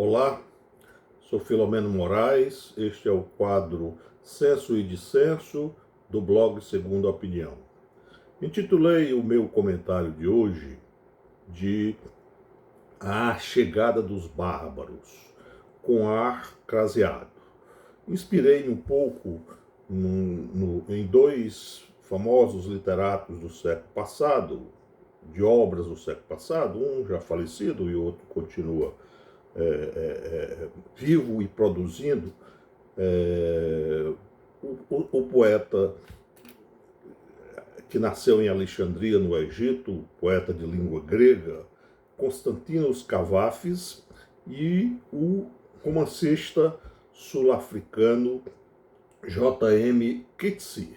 Olá, sou Filomeno Moraes, este é o quadro Senso e Dissenso do blog Segundo a Opinião. Intitulei o meu comentário de hoje de A Chegada dos Bárbaros, com ar craseado. Inspirei um pouco em dois famosos literatos do século passado, de obras do século passado, um já falecido e o outro continua vivo e produzindo, o poeta que nasceu em Alexandria, no Egito, poeta de língua grega, Constantinos Cavafis, e o romancista sul-africano J.M. Coetzee.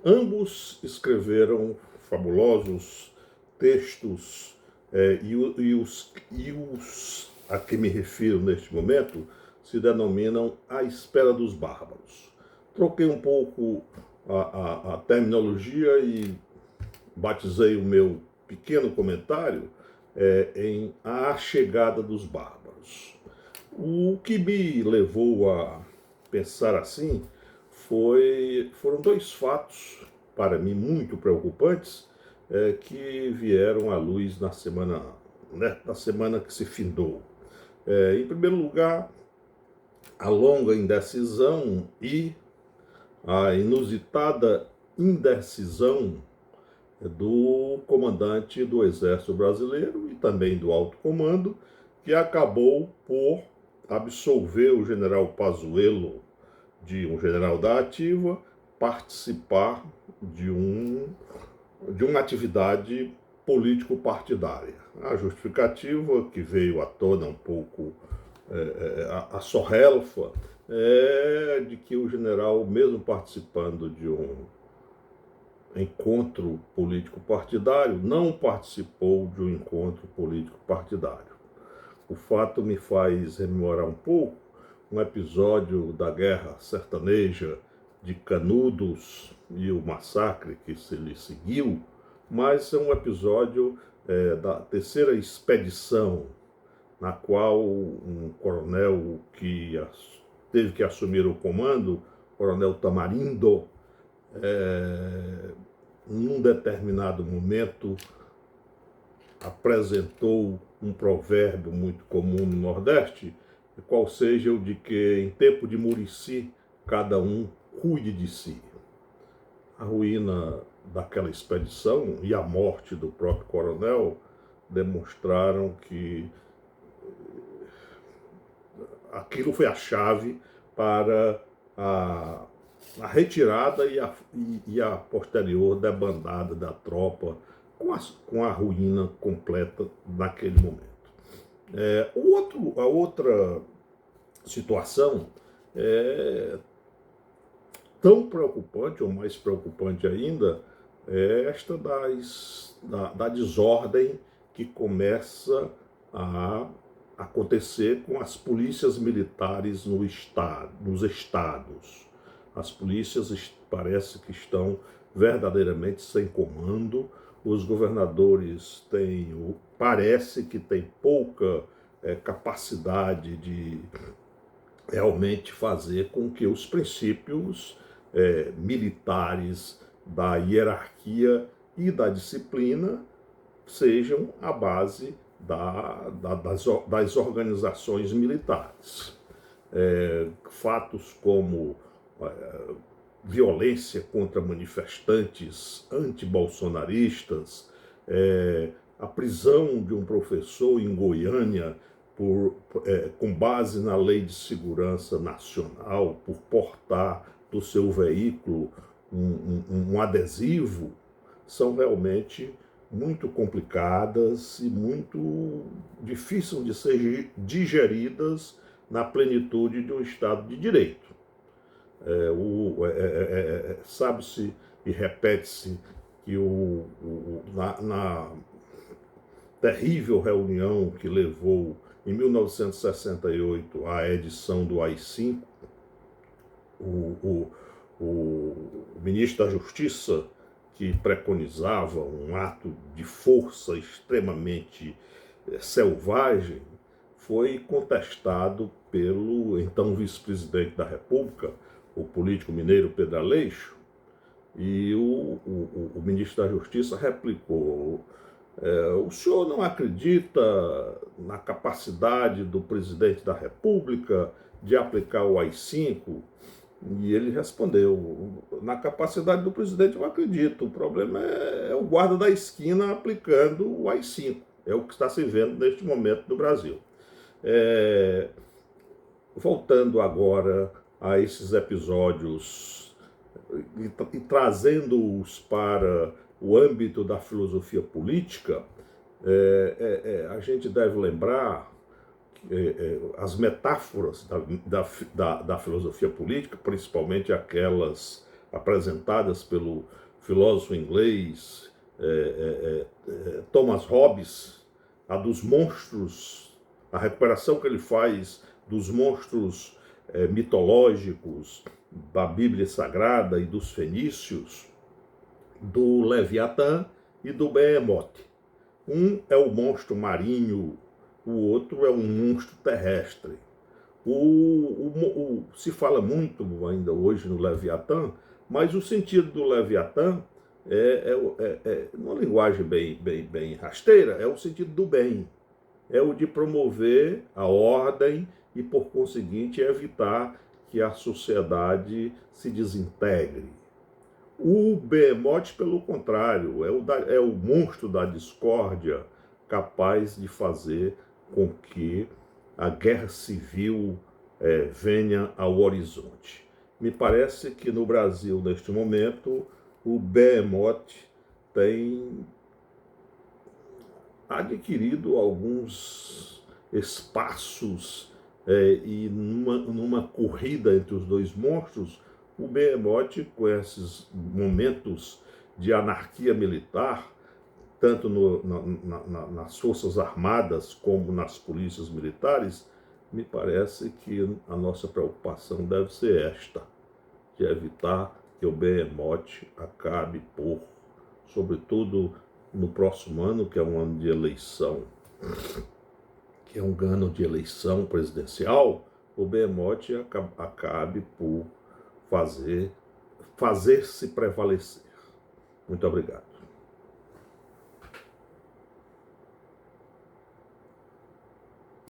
Ambos escreveram fabulosos textos e os a que me refiro neste momento se denominam A Espera dos Bárbaros. Troquei um pouco a terminologia e batizei o meu pequeno comentário em A Chegada dos Bárbaros. O que me levou a pensar assim foram dois fatos, para mim, muito preocupantes, que vieram à luz na semana que se findou. Em primeiro lugar, a longa indecisão e a inusitada indecisão do comandante do Exército Brasileiro e também do alto comando, que acabou por absolver o general Pazuello, um general da ativa, participar de uma atividade político-partidária. A justificativa, que veio à tona um pouco a sorrelfa, é de que o general, mesmo participando de um encontro político-partidário, não participou de um encontro político-partidário. O fato me faz rememorar um pouco um episódio da Guerra Sertaneja de Canudos e o massacre que se lhe seguiu, mas é um episódio da terceira expedição, na qual um coronel que teve que assumir o comando, o coronel Tamarindo, num determinado momento apresentou um provérbio muito comum no Nordeste, qual seja o de que em tempo de murici, cada um cuide de si. A ruína daquela expedição e a morte do próprio coronel demonstraram que aquilo foi a chave para a retirada e a posterior debandada da tropa com a ruína completa naquele momento. A outra situação é tão preocupante, ou mais preocupante ainda, é esta da desordem que começa a acontecer com as polícias militares nos estados. As polícias parece que estão verdadeiramente sem comando. Os governadores parece que têm pouca capacidade de realmente fazer com que os princípios militares da hierarquia e da disciplina sejam a base das organizações militares. Fatos como violência contra manifestantes antibolsonaristas, a prisão de um professor em Goiânia com base na Lei de Segurança Nacional, por portar do seu veículo um adesivo, são realmente muito complicadas e muito difíceis de ser digeridas na plenitude de um Estado de Direito. Sabe-se e repete-se que na terrível reunião que levou em 1968 à edição do AI-5, o ministro da Justiça, que preconizava um ato de força extremamente selvagem, foi contestado pelo então vice-presidente da República, o político mineiro Pedro Aleixo, e o ministro da Justiça replicou: o senhor não acredita na capacidade do presidente da República de aplicar o AI-5? E ele respondeu: na capacidade do presidente eu acredito, o problema é o guarda da esquina aplicando o AI-5. É o que está se vendo neste momento no Brasil. Voltando agora a esses episódios e trazendo-os para o âmbito da filosofia política, a gente deve lembrar as metáforas da filosofia política, principalmente aquelas apresentadas pelo filósofo inglês Thomas Hobbes, a dos monstros, a recuperação que ele faz dos monstros mitológicos da Bíblia Sagrada e dos fenícios, do Leviatã e do Behemoth. Um é o monstro marinho, o outro é um monstro terrestre. Se fala muito ainda hoje no Leviatã, mas o sentido do Leviatã numa linguagem bem rasteira, é o sentido do bem. É o de promover a ordem e, por conseguinte, evitar que a sociedade se desintegre. O Behemoth, pelo contrário, é o monstro da discórdia, capaz de fazer com que a guerra civil venha ao horizonte. Me parece que no Brasil, neste momento, o Behemoth tem adquirido alguns espaços e numa corrida entre os dois monstros, o Behemoth, com esses momentos de anarquia militar, tanto nas forças armadas como nas polícias militares, me parece que a nossa preocupação deve ser esta, de evitar que o Behemoth acabe por, sobretudo no próximo ano, que é um ano de eleição, que é um ano de eleição presidencial, o Behemoth acabe por fazer-se prevalecer. Muito obrigado.